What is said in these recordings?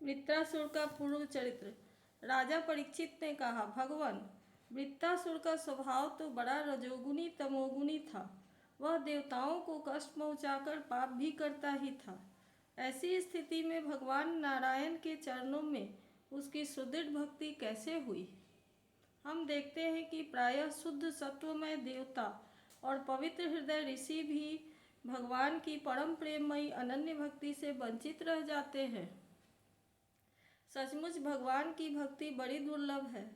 वृत्तासुर का पूर्व चरित्र। राजा परीक्षित ने कहा, भगवान, वृत्तासुर का स्वभाव तो बड़ा रजोगुनी तमोगुनी था। वह देवताओं को कष्ट पहुंचाकर पाप भी करता ही था। ऐसी स्थिति में भगवान नारायण के चरणों में उसकी सुदृढ़ भक्ति कैसे हुई? हम देखते हैं कि प्रायः शुद्ध सत्वमय देवता और पवित्र हृदय ऋषि भी भगवान की परम प्रेममयी अनन्य भक्ति से वंचित रह जाते हैं। सचमुच भगवान की भक्ति बड़ी दुर्लभ है।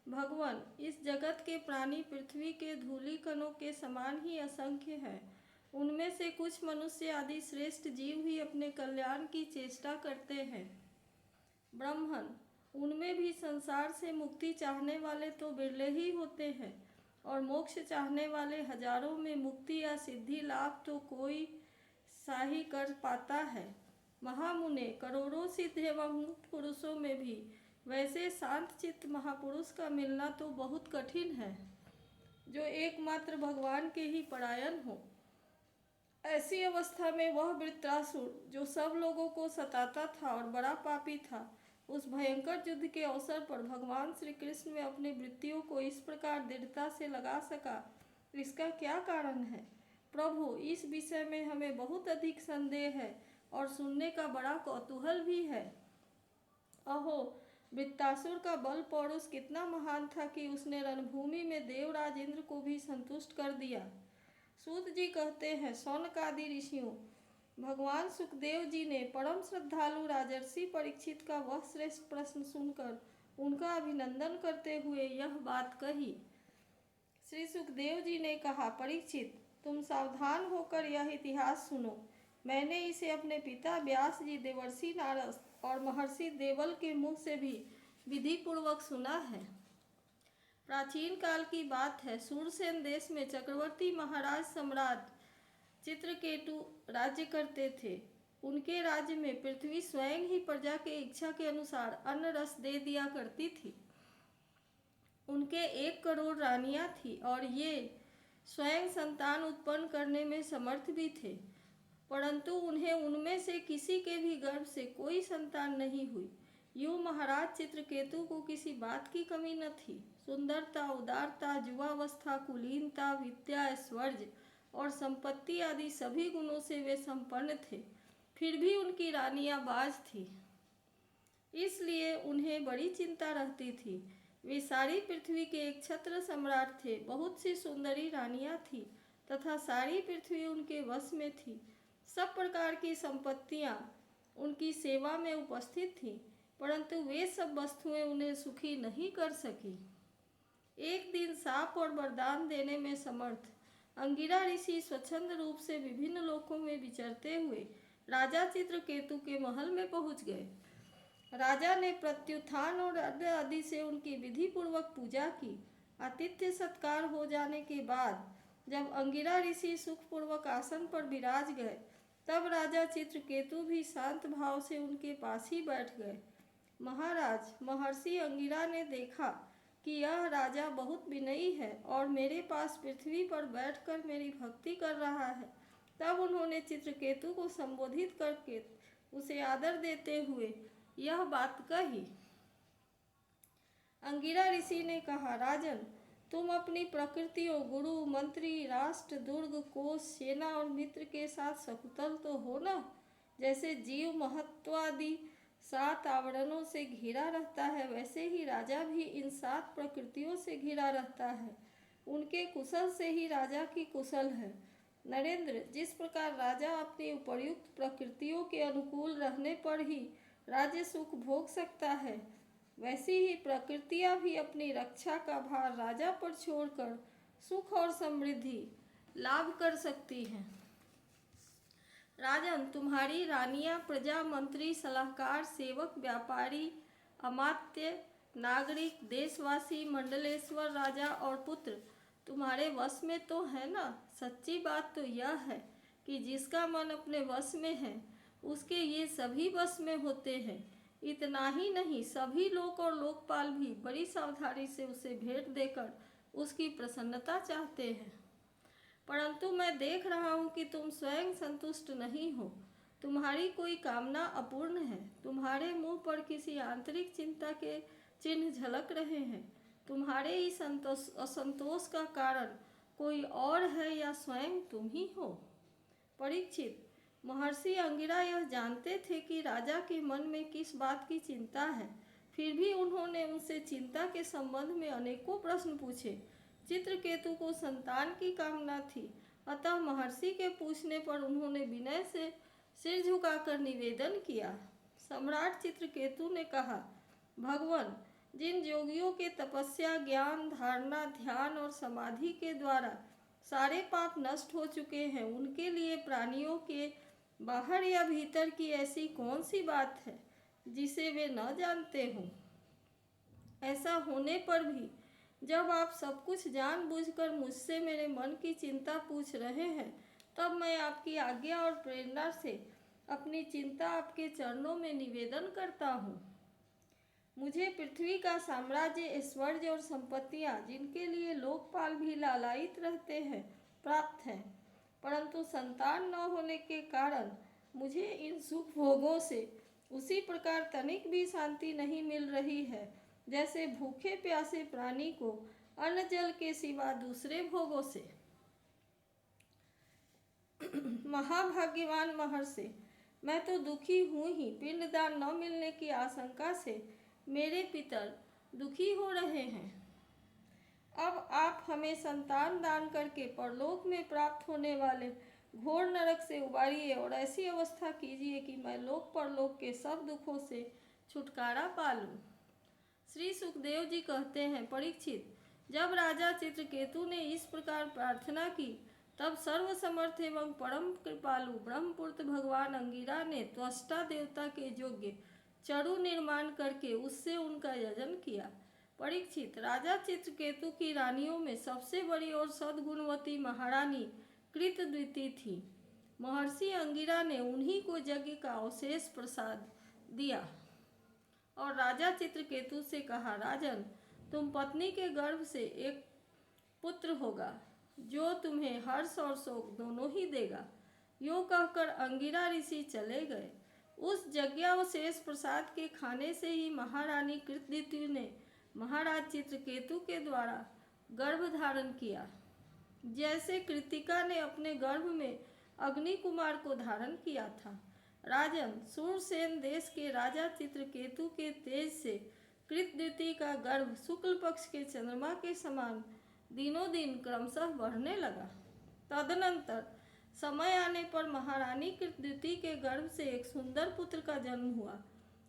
भगवान, इस जगत के प्राणी पृथ्वी के धूलि कणों के समान ही असंख्य हैं। उनमें से कुछ मनुष्य आदि श्रेष्ठ जीव ही अपने कल्याण की चेष्टा करते हैं। ब्राह्मण, उनमें भी संसार से मुक्ति चाहने वाले तो बिरले ही होते हैं, और मोक्ष चाहने वाले हजारों में मुक्ति या सिद्धि लाभ तो कोई सा ही कर पाता है। महामुने, करोड़ों सिद्ध एवं मुक्त पुरुषों में भी वैसे शांत चित्त महापुरुष का मिलना तो बहुत कठिन है, जो एकमात्र भगवान के ही परायण हो। ऐसी अवस्था में वह वृत्रासुर, जो सब लोगों को सताता था और बड़ा पापी था, उस भयंकर युद्ध के अवसर पर भगवान श्री कृष्ण में अपनी वृत्तियों को इस प्रकार दृढ़ता से लगा सका, इसका क्या कारण है? प्रभु, इस विषय में हमें बहुत अधिक संदेह है और सुनने का बड़ा कौतूहल भी है। अहो, वृत्तासुर का बल पौरुष कितना महान था कि उसने रणभूमि में देवराज इंद्र को भी संतुष्ट कर दिया। सूत जी कहते हैं, शौनकादि ऋषियों, भगवान सुखदेव जी ने परम श्रद्धालु राजर्षि परीक्षित का वह श्रेष्ठ प्रश्न सुनकर उनका अभिनंदन करते हुए यह बात कही। श्री सुखदेव जी ने कहा, परीक्षित, तुम सावधान होकर यह इतिहास सुनो। मैंने इसे अपने पिता व्यास जी, देवर्षि नारद और महर्षि देवल के मुख से भी विधि पूर्वक सुना है। प्राचीन काल की बात है। सूरसेन देश में चक्रवर्ती महाराज सम्राट चित्रकेतु राज्य करते थे। उनके राज्य में पृथ्वी स्वयं ही प्रजा के इच्छा के अनुसार अन्न रस दे दिया करती थी। उनके 1 करोड़ रानियां थी और ये स्वयं संतान उत्पन्न करने में समर्थ भी थे, परंतु उन्हें उनमें से किसी के भी गर्भ से कोई संतान नहीं हुई। यूँ महाराज चित्रकेतु को किसी बात की कमी न थी। सुंदरता, उदारता, युवावस्था, कुलीनता, विद्या, ऐश्वर्य और संपत्ति आदि सभी गुणों से वे संपन्न थे। फिर भी उनकी रानियां बाज थी, इसलिए उन्हें बड़ी चिंता रहती थी। वे सारी पृथ्वी के एक छत्र सम्राट थे। बहुत सी सुंदरी रानियां थीं तथा सारी पृथ्वी उनके वश में थी। सब प्रकार की संपत्तियां उनकी सेवा में उपस्थित थीं, परंतु वे सब वस्तुएं उन्हें सुखी नहीं कर सकी। एक दिन शाप और वरदान देने में समर्थ अंगिरा ऋषि स्वच्छंद रूप से विभिन्न लोकों में विचरते हुए राजा चित्रकेतु के महल में पहुंच गए। राजा ने प्रत्युत्थान और अर्घ्य आदि से उनकी विधि पूर्वक पूजा की। आतिथ्य सत्कार हो जाने के बाद जब अंगिरा ऋषि सुखपूर्वक आसन पर विराज गए, तब राजा चित्रकेतु भी शांत भाव से उनके पास ही बैठ गए। महाराज, महर्षि अंगिरा ने देखा कि यह राजा बहुत विनयी है और मेरे पास पृथ्वी पर बैठकर मेरी भक्ति कर रहा है। तब उन्होंने चित्रकेतु को संबोधित करके उसे आदर देते हुए यह बात कही। अंगिरा ऋषि ने कहा, राजन, तुम अपनी प्रकृतियों, गुरु, मंत्री, राष्ट्र, दुर्ग, कोष, सेना और मित्र के साथ सकुशल तो हो ना? जैसे जीव महत्वादि 7 आवरणों से घिरा रहता है, वैसे ही राजा भी इन 7 प्रकृतियों से घिरा रहता है। उनके कुशल से ही राजा की कुशल है। नरेंद्र, जिस प्रकार राजा अपनी उपर्युक्त प्रकृतियों के अनुकूल रहने पर ही राज्य सुख भोग सकता है, वैसी ही प्रकृतियां भी अपनी रक्षा का भार राजा पर छोड़कर सुख और समृद्धि लाभ कर सकती हैं। राजन, तुम्हारी रानियां, प्रजा, मंत्री, सलाहकार, सेवक, व्यापारी, अमात्य, नागरिक, देशवासी, मंडलेश्वर, राजा और पुत्र तुम्हारे वश में तो है ना? सच्ची बात तो यह है कि जिसका मन अपने वश में है, उसके ये सभी वश में होते हैं। इतना ही नहीं, सभी लोक और लोकपाल भी बड़ी सावधानी से उसे भेंट देकर उसकी प्रसन्नता चाहते हैं। परंतु मैं देख रहा हूँ कि तुम स्वयं संतुष्ट नहीं हो। तुम्हारी कोई कामना अपूर्ण है। तुम्हारे मुंह पर किसी आंतरिक चिंता के चिन्ह झलक रहे हैं। तुम्हारे इस असंतोष का कारण कोई और है या स्वयं तुम ही हो। परीक्षित, महर्षि अंगिरा यह जानते थे कि राजा के मन में किस बात की चिंता है, फिर भी उन्होंने उनसे चिंता के संबंध में अनेकों प्रश्न पूछे। चित्रकेतु को संतान की कामना थी, अतः महर्षि के पूछने पर उन्होंने विनय से सिर झुकाकर निवेदन किया। सम्राट चित्रकेतु ने कहा, भगवान, जिन योगियों के तपस्या, ज्ञान, धारणा, ध्यान और समाधि के द्वारा सारे पाप नष्ट हो चुके हैं, उनके लिए प्राणियों के बाहर या भीतर की ऐसी कौन सी बात है जिसे वे न जानते हों। ऐसा होने पर भी जब आप सब कुछ जानबूझकर मुझसे मेरे मन की चिंता पूछ रहे हैं, तब मैं आपकी आज्ञा और प्रेरणा से अपनी चिंता आपके चरणों में निवेदन करता हूँ। मुझे पृथ्वी का साम्राज्य, ऐश्वर्य और संपत्तियाँ, जिनके लिए लोकपाल भी लालायित रहते हैं, प्राप्त हैं, परंतु संतान न होने के कारण मुझे इन सुख भोगों से उसी प्रकार तनिक भी शांति नहीं मिल रही है जैसे भूखे प्यासे प्राणी को अन्न जल के सिवा दूसरे भोगों से। महाभाग्यवान महर्षि, मैं तो दुखी हूँ ही, पिंडदान न मिलने की आशंका से मेरे पितर दुखी हो रहे हैं। अब आप हमें संतान दान करके परलोक में प्राप्त होने वाले घोर नरक से उबारिए और ऐसी अवस्था कीजिए कि मैं लोक परलोक के सब दुखों से छुटकारा पा लूं। श्री सुखदेव जी कहते हैं, परीक्षित, जब राजा चित्रकेतु ने इस प्रकार प्रार्थना की, तब सर्वसमर्थ एवं परम कृपालु ब्रह्मपुत्र भगवान अंगिरा ने त्वष्टा देवता के योग्य चरु निर्माण करके उससे उनका यजन किया। परीक्षित, राजा चित्रकेतु की रानियों में सबसे बड़ी और सद्गुणवती महारानी कृतद्विति थी। महर्षि अंगिरा ने उन्हीं को यज्ञ का अवशेष प्रसाद दिया और राजा चित्रकेतु से कहा, राजन, तुम पत्नी के गर्भ से एक पुत्र होगा जो तुम्हें हर्ष और शोक दोनों ही देगा। यो कहकर अंगिरा ऋषि चले गए। उस यज्ञावशेष प्रसाद के खाने से ही महारानी कृतद्विति ने महाराज चित्रकेतु के द्वारा गर्भ धारण किया, जैसे कृतिका ने अपने गर्भ में अग्नि कुमार को धारण किया था। राजन, सूरसेन देश के राजा चित्रकेतु के तेज से कृतद्विति का गर्भ शुक्ल पक्ष के चंद्रमा के समान दिनों दिन क्रमशः बढ़ने लगा। तदनंतर समय आने पर महारानी कृतद्विति के गर्भ से एक सुंदर पुत्र का जन्म हुआ।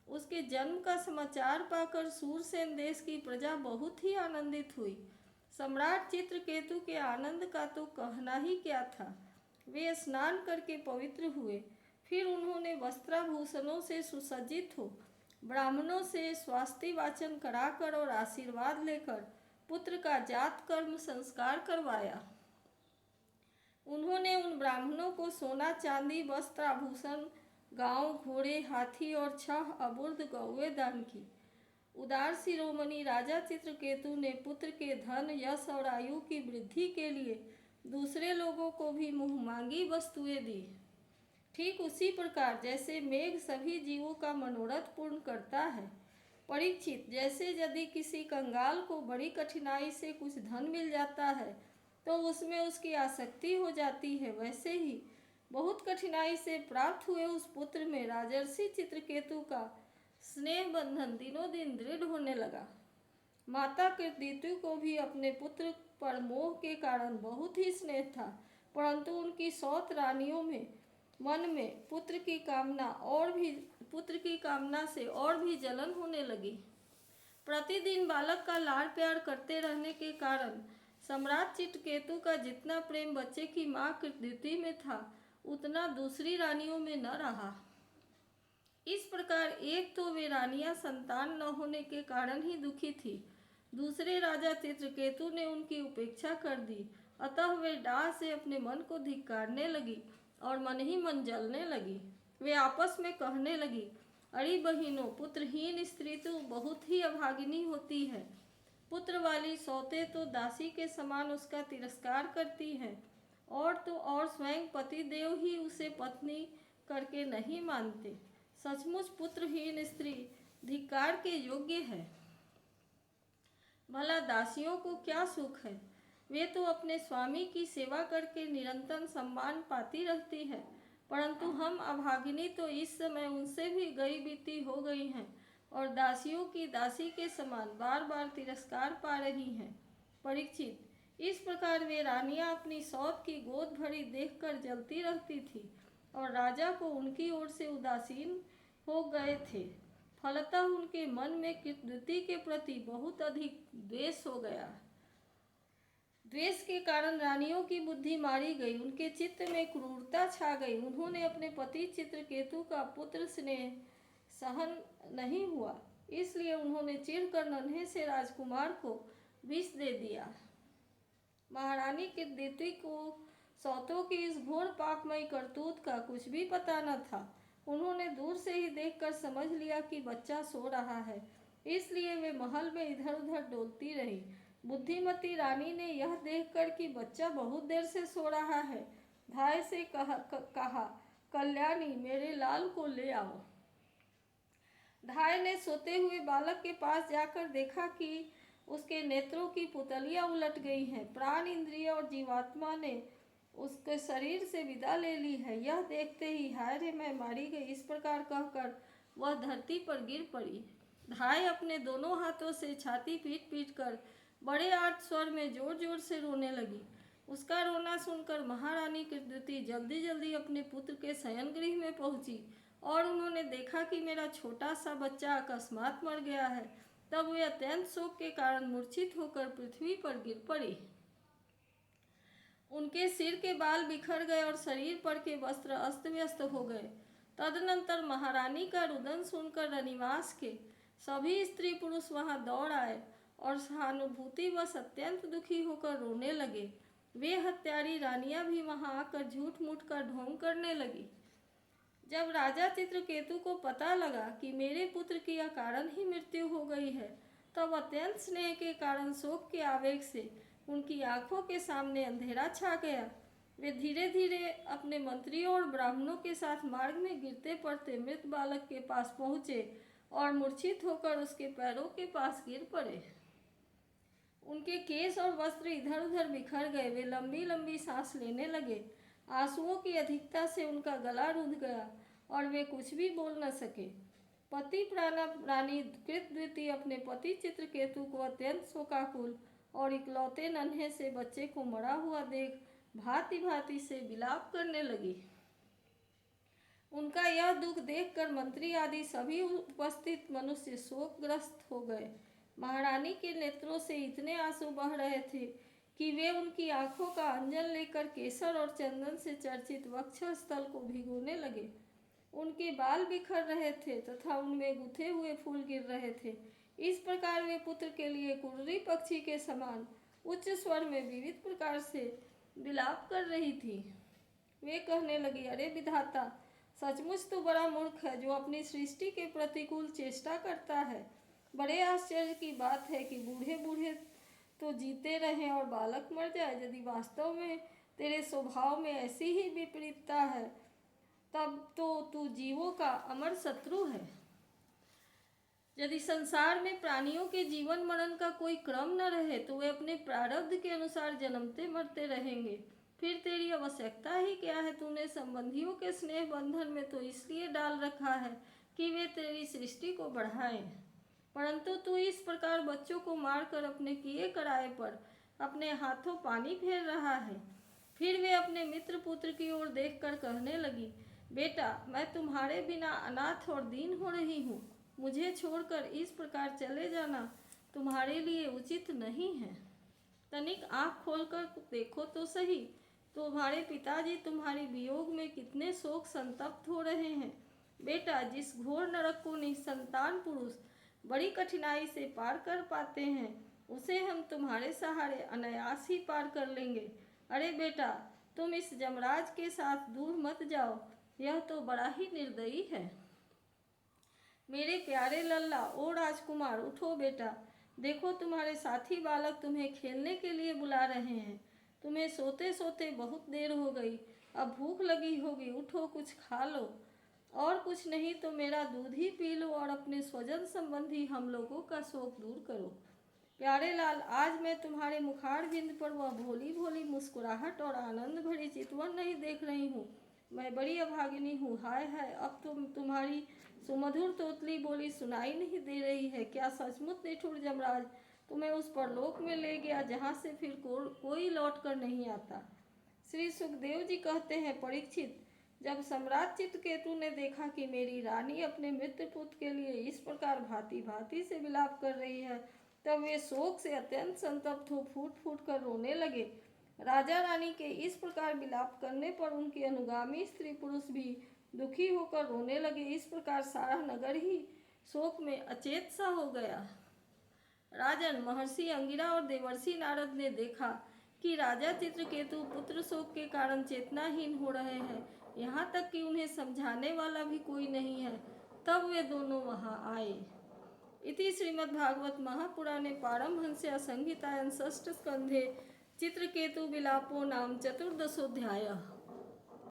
उसके जन्म का समाचार पाकर सूरसेन देश की प्रजा बहुत ही आनंदित हुई। सम्राट चित्रकेतु के आनंद का तो कहना ही क्या था। वे स्नान करके पवित्र हुए, फिर उन्होंने वस्त्राभूषणों से सुसज्जित हो ब्राह्मणों से स्वास्ति वाचन कराकर और आशीर्वाद लेकर पुत्र का जात कर्म संस्कार करवाया। उन्होंने उन ब्राह्मणों को सोना, चांदी, वस्त्र, आभूषण, गांव, घोड़े, हाथी और 6 अबुर्द गौएं दान की। उदार शिरोमणि राजा चित्रकेतु ने पुत्र के धन, यश और आयु की वृद्धि के लिए दूसरे लोगों को भी मुँहमांगी वस्तुएं दी। ठीक उसी प्रकार जैसे मेघ सभी जीवों का मनोरथ पूर्ण करता है। परीक्षित, जैसे यदि किसी कंगाल को बड़ी कठिनाई से कुछ धन मिल जाता है तो उसमें उसकी आसक्ति हो जाती है, वैसे ही बहुत कठिनाई से प्राप्त हुए उस पुत्र में राजर्षि चित्रकेतु का स्नेह बंधन दिनों दिन दृढ़ होने लगा। माता कृतद्विति को भी अपने पुत्र पर मोह के कारण बहुत ही स्नेह था, परंतु उनकी 100 रानियों में मन में पुत्र की कामना से और भी जलन होने लगी। प्रतिदिन बालक का लाड़ प्यार करते रहने के कारण सम्राट चित्रकेतु का जितना प्रेम बच्चे की माँ कृतद्विति में था, उतना दूसरी रानियों में न रहा। इस प्रकार एक तो वे रानियां संतान न होने के कारण ही दुखी थी, दूसरे राजा चित्रकेतु ने उनकी उपेक्षा कर दी, अतः वे डाह से अपने मन को धिक्कारने लगी और मन ही मन जलने लगी। वे आपस में कहने लगी, अरे बहिनों, पुत्रहीन स्त्री तो बहुत ही अभागिनी होती है। पुत्र वाली सौतें तो दासी के समान उसका तिरस्कार करती हैं, और तो और स्वयं पति देव ही उसे पत्नी करके नहीं मानते। सचमुच पुत्रहीन स्त्री धिक्कार के योग्य है। भला दासियों को क्या सुख है, वे तो अपने स्वामी की सेवा करके निरंतर सम्मान पाती रहती है, परंतु हम अभागिनी तो इस समय उनसे भी गई बीती हो गई हैं और दासियों की दासी के समान बार बार तिरस्कार पा रही हैं। परीक्षित, इस प्रकार वे रानियां अपनी सौत की गोद भरी देखकर जलती रहती थी और राजा को उनकी ओर से उदासीन हो गए थे। फलतः उनके मन में कृतवृत्ति के प्रति बहुत अधिक द्वेष हो गया। द्वेष के कारण रानियों की बुद्धि मारी गई, उनके चित्त में क्रूरता छा गई। उन्होंने अपने पति चित्रकेतु का पुत्र स्नेह सहन नहीं हुआ, इसलिए उन्होंने चिढ़कर नन्हे से राजकुमार को विष दे दिया। महारानी कृतवृत्ति को सौतों की इस घोर पापमयी करतूत का कुछ भी पता न था। उन्होंने दूर से ही देखकर समझ लिया कि बच्चा सो रहा है, इसलिए वे महल में इधर उधर डोलती रही। बुद्धिमती रानी ने यह देखकर कि बच्चा बहुत देर से सो रहा है, धाय से कहा, कल्याणी, मेरे लाल को ले आओ। धाय ने सोते हुए बालक के पास जाकर देखा कि उसके नेत्रों की पुतलियां उलट गई हैं, प्राण, इंद्रिय और जीवात्मा ने उसके शरीर से विदा ले ली है। यह देखते ही हाय रे मैं मारी गई, इस प्रकार कहकर वह धरती पर गिर पड़ी। धाय अपने दोनों हाथों से छाती पीट पीट कर बड़े आर्त स्वर में जोर जोर से रोने लगी। उसका रोना सुनकर महारानी कृतवृत्ति जल्दी जल्दी अपने पुत्र के शयन गृह में पहुंची और उन्होंने देखा कि मेरा छोटा सा बच्चा अकस्मात मर गया है। तब वे अत्यंत शोक के कारण मूर्छित होकर पृथ्वी पर गिर पड़ी। उनके सिर के बाल बिखर गए और शरीर पर के वस्त्र अस्त व्यस्त हो गए। तदनंतर महारानी का रुदन सुनकर रनिवास के सभी स्त्री पुरुष वहां दौड़ आए और सहानुभूतिवश अत्यंत दुखी होकर रोने लगे। वे हत्यारी रानियां भी वहां आकर झूठ मूठ कर ढोंग करने लगी। जब राजा चित्रकेतु को पता लगा कि मेरे पुत्र की अकारण ही मृत्यु हो गई है, तब अत्यंत स्नेह के कारण शोक के आवेग से उनकी आंखों के सामने अंधेरा छा गया। वे धीरे धीरे अपने मंत्रियों और ब्राह्मणों के साथ मार्ग में गिरते पड़ते मृत बालक के पास पहुँचे और मूर्छित होकर उसके पैरों के पास गिर पड़े। उनके केश और वस्त्र इधर उधर बिखर गए। वे लंबी लंबी सांस लेने लगे। आंसुओं की अधिकता से उनका गला रुंध गया और वे कुछ भी बोल न सके। पति प्राणा रानी कृतवृत्ति अपने पति चित्रकेतु को अत्यंत शोकाकुल और इकलौते नन्हे से बच्चे को मरा हुआ देख भांति भांति से विलाप करने लगी। उनका यह दुख देखकर मंत्री आदि सभी उपस्थित मनुष्य शोकग्रस्त हो गए। महारानी के नेत्रों से इतने आंसू बह रहे थे कि वे उनकी आंखों का अंजन लेकर केसर और चंदन से चर्चित वक्षस्थल को भिगोने लगे। उनके बाल बिखर रहे थे तथा उनमें गुथे हुए फूल गिर रहे थे। इस प्रकार वे पुत्र के लिए कुर्री पक्षी के समान उच्च स्वर में विविध प्रकार से विलाप कर रही थी। वे कहने लगी, अरे विधाता, सचमुच तो बड़ा मूर्ख है जो अपनी सृष्टि के प्रतिकूल चेष्टा करता है। बड़े आश्चर्य की बात है कि बूढ़े बूढ़े तो जीते रहें और बालक मर जाए। यदि वास्तव में तेरे स्वभाव में ऐसी ही विपरीतता है, तब तो तू जीवों का अमर शत्रु है। यदि संसार में प्राणियों के जीवन मरण का कोई क्रम न रहे तो वे अपने प्रारब्ध के अनुसार जन्मते मरते रहेंगे। फिर तेरी आवश्यकता ही क्या है? तूने संबंधियों के स्नेह बंधन में तो इसलिए डाल रखा है कि वे तेरी सृष्टि को बढ़ाएं, परंतु तू इस प्रकार बच्चों को मारकर अपने किए कराए पर अपने हाथों पानी फेर रहा है। फिर वे अपने मित्र पुत्र की ओर देखकर कहने लगी, बेटा, मैं तुम्हारे बिना अनाथ और दीन हो रही हूँ। मुझे छोड़कर इस प्रकार चले जाना तुम्हारे लिए उचित नहीं है। तनिक आँख खोलकर देखो तो सही, तुम्हारे पिताजी तुम्हारे वियोग में कितने शोक संतप्त हो रहे हैं। बेटा, जिस घोर नरक को निसंतान पुरुष बड़ी कठिनाई से पार कर पाते हैं, उसे हम तुम्हारे सहारे अनायास ही पार कर लेंगे। अरे बेटा, तुम इस जमराज के साथ दूर मत जाओ, यह तो बड़ा ही निर्दयी है। मेरे प्यारे लल्ला, ओ राजकुमार, उठो बेटा, देखो तुम्हारे साथी बालक तुम्हें खेलने के लिए बुला रहे हैं। तुम्हें सोते सोते बहुत देर हो गई, अब भूख लगी होगी, उठो कुछ खा लो। और कुछ नहीं तो मेरा दूध ही पी लो और अपने स्वजन संबंधी हम लोगों का शोक दूर करो। प्यारे लाल, आज मैं तुम्हारे मुखार बिंद पर वह भोली भोली मुस्कुराहट और आनंद भरी चितवन नहीं देख रही हूँ। मैं बड़ी अभागिनी हूँ। हाय हाय, अब तुम्हारी सुमधुर तोतली बोली सुनाई नहीं दे रही है। क्या सचमुच निठुर जमराज तुम्हें उस परलोक में ले गया जहाँ से फिर कोई लौट कर नहीं आता। श्री सुखदेव जी कहते हैं, परीक्षित, जब सम्राट चित्रकेतु ने देखा कि मेरी रानी अपने मृत्यु पुत्र के लिए इस प्रकार भांति भांति से विलाप कर रही है, तब वे शोक से अत्यंत संतप्त हो फूट फूट कर रोने लगे। राजा रानी के इस प्रकार विलाप करने पर उनके अनुगामी स्त्री पुरुष भी दुखी होकर रोने लगे। इस प्रकार सारा नगर ही शोक में अचेत सा हो गया। राजन, महर्षि अंगिरा और देवर्षि नारद ने देखा कि राजा चित्रकेतु पुत्र शोक के कारण चेतनाहीन हो रहे हैं, यहाँ तक कि उन्हें समझाने वाला भी कोई नहीं है। तब वे दोनों वहाँ आए। इति श्रीमद्भागवत महापुराणे पारमहंस्या संहितायां षष्ठ स्कंधे चित्रकेतु विलापो नाम चतुर्दशोऽध्यायः।